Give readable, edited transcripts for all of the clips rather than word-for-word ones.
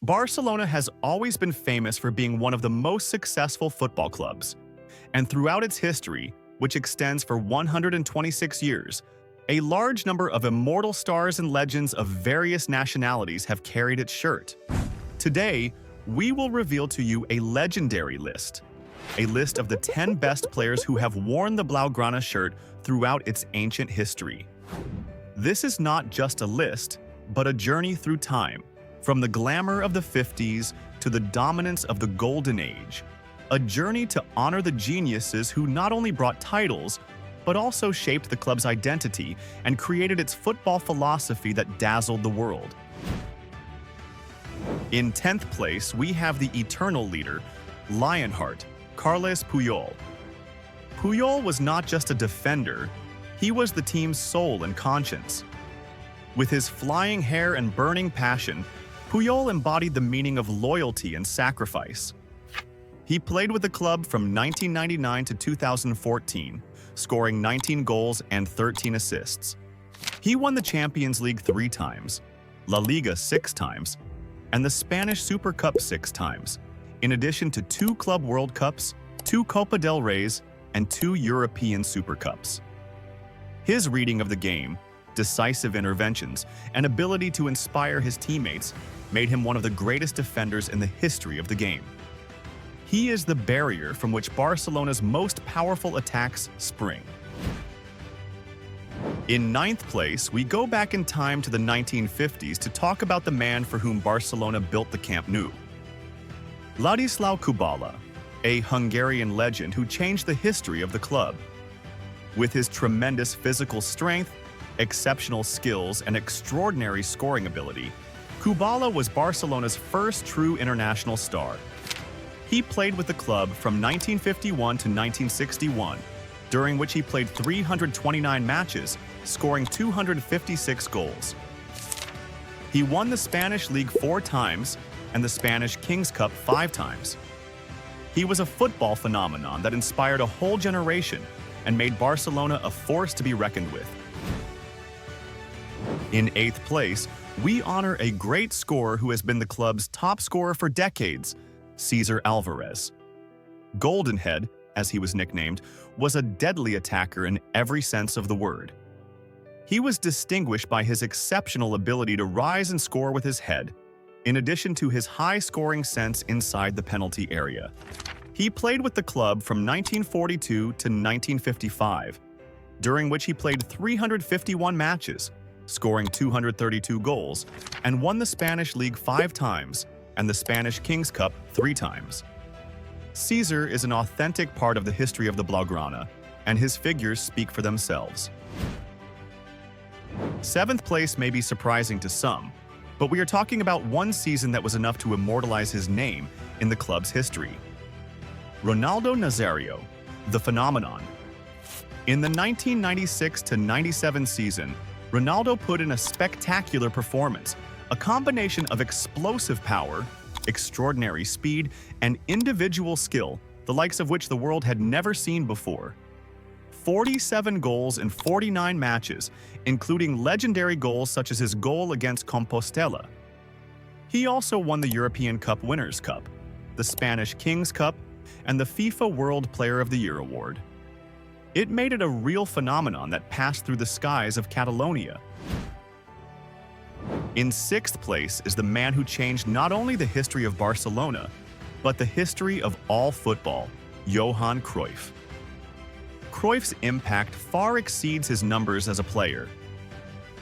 Barcelona has always been famous for being one of the most successful football clubs. And throughout its history, which extends for 126 years, a large number of immortal stars and legends of various nationalities have carried its shirt. Today, we will reveal to you a legendary list. A list of the 10 best players who have worn the Blaugrana shirt throughout its ancient history. This is not just a list, but a journey through time, from the glamour of the 50s to the dominance of the Golden Age. A journey to honor the geniuses who not only brought titles, but also shaped the club's identity and created its football philosophy that dazzled the world. In 10th place, we have the eternal leader, Lionheart, Carles Puyol. Puyol was not just a defender, he was the team's soul and conscience. With his flying hair and burning passion, Puyol embodied the meaning of loyalty and sacrifice. He played with the club from 1999 to 2014, scoring 19 goals and 13 assists. He won the Champions League 3 times, La Liga 6 times, and the Spanish Super Cup 6 times, in addition to 2 Club World Cups, 2 Copa del Reys, and 2 European Super Cups. His reading of the game, decisive interventions, and ability to inspire his teammates made him one of the greatest defenders in the history of the game. He is the barrier from which Barcelona's most powerful attacks spring. In 9th place, we go back in time to the 1950s to talk about the man for whom Barcelona built the Camp Nou. Ladislao Kubala, a Hungarian legend who changed the history of the club. With his tremendous physical strength, exceptional skills, and extraordinary scoring ability, Kubala was Barcelona's first true international star. He played with the club from 1951 to 1961, during which he played 329 matches, scoring 256 goals. He won the Spanish League 4 times and the Spanish Kings Cup 5 times. He was a football phenomenon that inspired a whole generation and made Barcelona a force to be reckoned with. In 8th place, we honor a great scorer who has been the club's top scorer for decades, Cesar Alvarez. Goldenhead, as he was nicknamed, was a deadly attacker in every sense of the word. He was distinguished by his exceptional ability to rise and score with his head, in addition to his high-scoring sense inside the penalty area. He played with the club from 1942 to 1955, during which he played 351 matches, scoring 232 goals, and won the Spanish League 5 times and the Spanish Kings Cup 3 times. Cesar is an authentic part of the history of the Blaugrana, and his figures speak for themselves. 7th place may be surprising to some, but we are talking about one season that was enough to immortalize his name in the club's history. Ronaldo Nazario, the phenomenon. In the 1996-97 season, Ronaldo put in a spectacular performance, a combination of explosive power, extraordinary speed, and individual skill, the likes of which the world had never seen before. 47 goals in 49 matches, including legendary goals such as his goal against Compostela. He also won the European Cup Winners' Cup, the Spanish Kings Cup, and the FIFA World Player of the Year award. It made it a real phenomenon that passed through the skies of Catalonia. In 6th place is the man who changed not only the history of Barcelona, but the history of all football, Johan Cruyff. Cruyff's impact far exceeds his numbers as a player.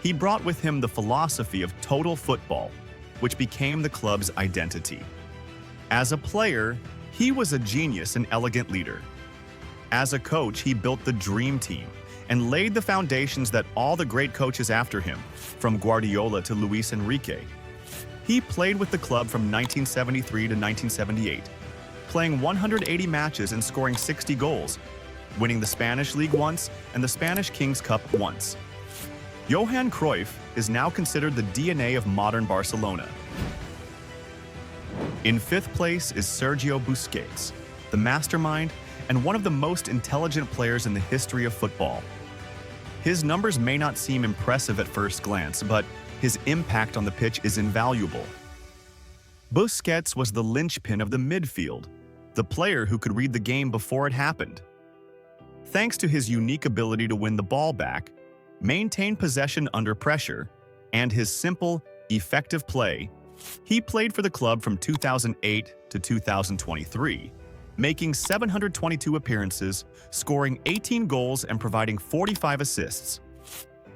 He brought with him the philosophy of total football, which became the club's identity. As a player, he was a genius and elegant leader. As a coach, he built the dream team and laid the foundations that all the great coaches after him, from Guardiola to Luis Enrique. He played with the club from 1973 to 1978, playing 180 matches and scoring 60 goals, winning the Spanish League once and the Spanish Kings Cup once. Johan Cruyff is now considered the DNA of modern Barcelona. In 5th place is Sergio Busquets, the mastermind and one of the most intelligent players in the history of football. His numbers may not seem impressive at first glance, but his impact on the pitch is invaluable. Busquets was the linchpin of the midfield, the player who could read the game before it happened. Thanks to his unique ability to win the ball back, maintain possession under pressure, and his simple, effective play, he played for the club from 2008 to 2023, making 722 appearances, scoring 18 goals and providing 45 assists.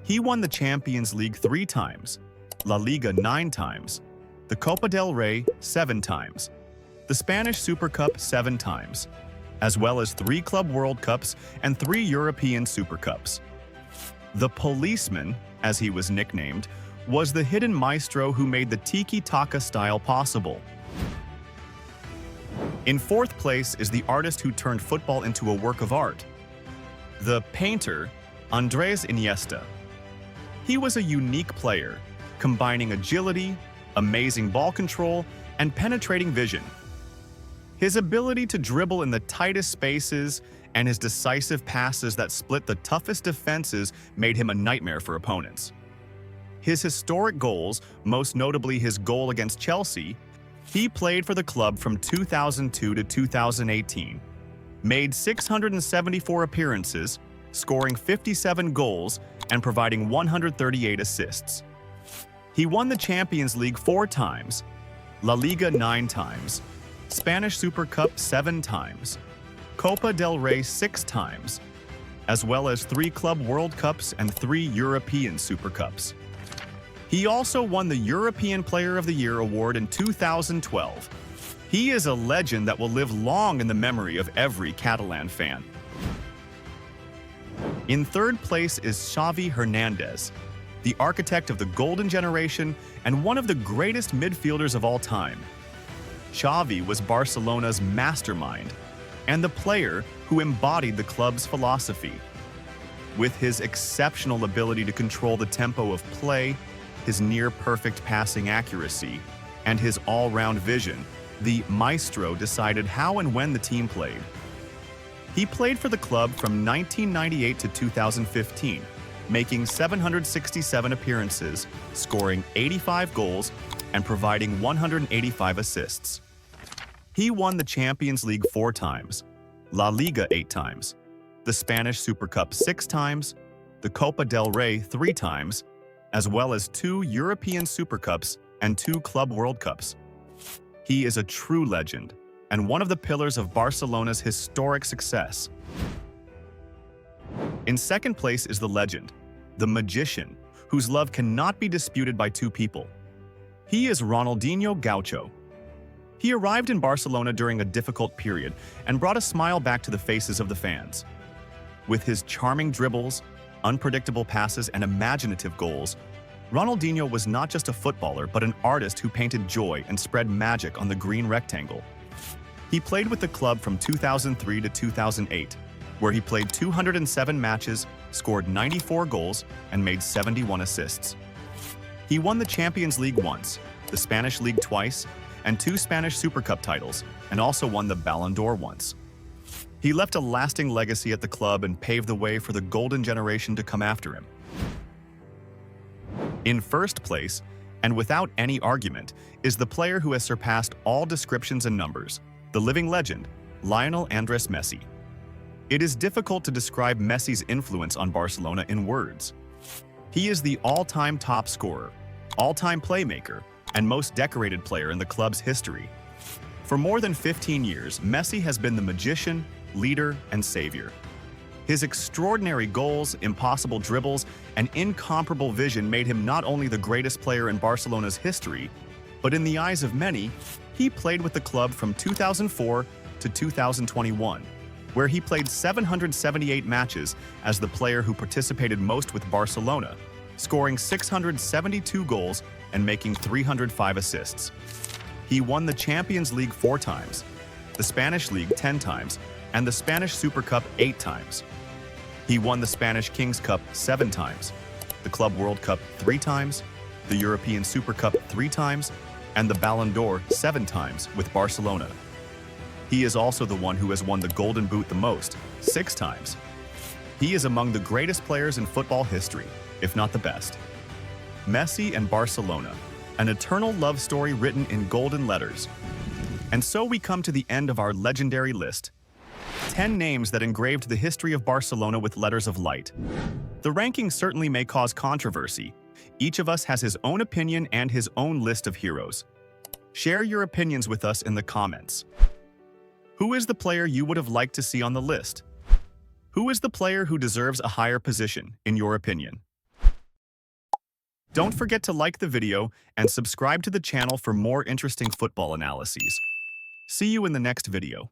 He won the Champions League 3 times, La Liga 9 times, the Copa del Rey 7 times, the Spanish Super Cup 7 times, as well as 3 Club World Cups and 3 European Super Cups. The Policeman, as he was nicknamed, was the hidden maestro who made the tiki-taka style possible. In 4th place is the artist who turned football into a work of art, the painter Andres Iniesta. He was a unique player, combining agility, amazing ball control, and penetrating vision. His ability to dribble in the tightest spaces and his decisive passes that split the toughest defenses made him a nightmare for opponents. His historic goals, most notably his goal against Chelsea, he played for the club from 2002 to 2018, made 674 appearances, scoring 57 goals and providing 138 assists. He won the Champions League 4 times, La Liga 9 times, Spanish Super Cup 7 times, Copa del Rey 6 times, as well as 3 Club World Cups and 3 European Super Cups. He also won the European Player of the Year award in 2012. He is a legend that will live long in the memory of every Catalan fan. In 3rd place is Xavi Hernandez, the architect of the golden generation and one of the greatest midfielders of all time. Xavi was Barcelona's mastermind and the player who embodied the club's philosophy. With his exceptional ability to control the tempo of play, his near-perfect passing accuracy, and his all-round vision, the maestro decided how and when the team played. He played for the club from 1998 to 2015, making 767 appearances, scoring 85 goals, and providing 185 assists. He won the Champions League 4 times, La Liga 8 times, the Spanish Super Cup 6 times, the Copa del Rey 3 times, as well as 2 European Super Cups and 2 Club World Cups. He is a true legend and one of the pillars of Barcelona's historic success. In 2nd place is the legend, the magician, whose love cannot be disputed by 2 people. He is Ronaldinho Gaucho. He arrived in Barcelona during a difficult period and brought a smile back to the faces of the fans. With his charming dribbles, unpredictable passes, and imaginative goals, Ronaldinho was not just a footballer but an artist who painted joy and spread magic on the green rectangle. He played with the club from 2003 to 2008, where he played 207 matches, scored 94 goals, and made 71 assists. He won the Champions League once, the Spanish League twice, and 2 Spanish Super Cup titles, and also won the Ballon d'Or once. He left a lasting legacy at the club and paved the way for the golden generation to come after him. In 1st place, and without any argument, is the player who has surpassed all descriptions and numbers, the living legend, Lionel Andres Messi. It is difficult to describe Messi's influence on Barcelona in words. He is the all-time top scorer, all-time playmaker, and most decorated player in the club's history. For more than 15 years, Messi has been the magician, leader, and savior. His extraordinary goals, impossible dribbles, and incomparable vision made him not only the greatest player in Barcelona's history, but in the eyes of many, he played with the club from 2004 to 2021, where he played 778 matches as the player who participated most with Barcelona, scoring 672 goals and making 305 assists. He won the Champions League 4 times, the Spanish League 10 times, and the Spanish Super Cup 8 times. He won the Spanish Kings Cup 7 times, the Club World Cup 3 times, the European Super Cup 3 times, and the Ballon d'Or 7 times with Barcelona. He is also the one who has won the Golden Boot the most, 6 times. He is among the greatest players in football history, if not the best. Messi and Barcelona, an eternal love story written in golden letters. And so we come to the end of our legendary list. 10 names that engraved the history of Barcelona with letters of light. The ranking certainly may cause controversy. Each of us has his own opinion and his own list of heroes. Share your opinions with us in the comments. Who is the player you would have liked to see on the list? Who is the player who deserves a higher position, in your opinion? Don't forget to like the video and subscribe to the channel for more interesting football analyses. See you in the next video.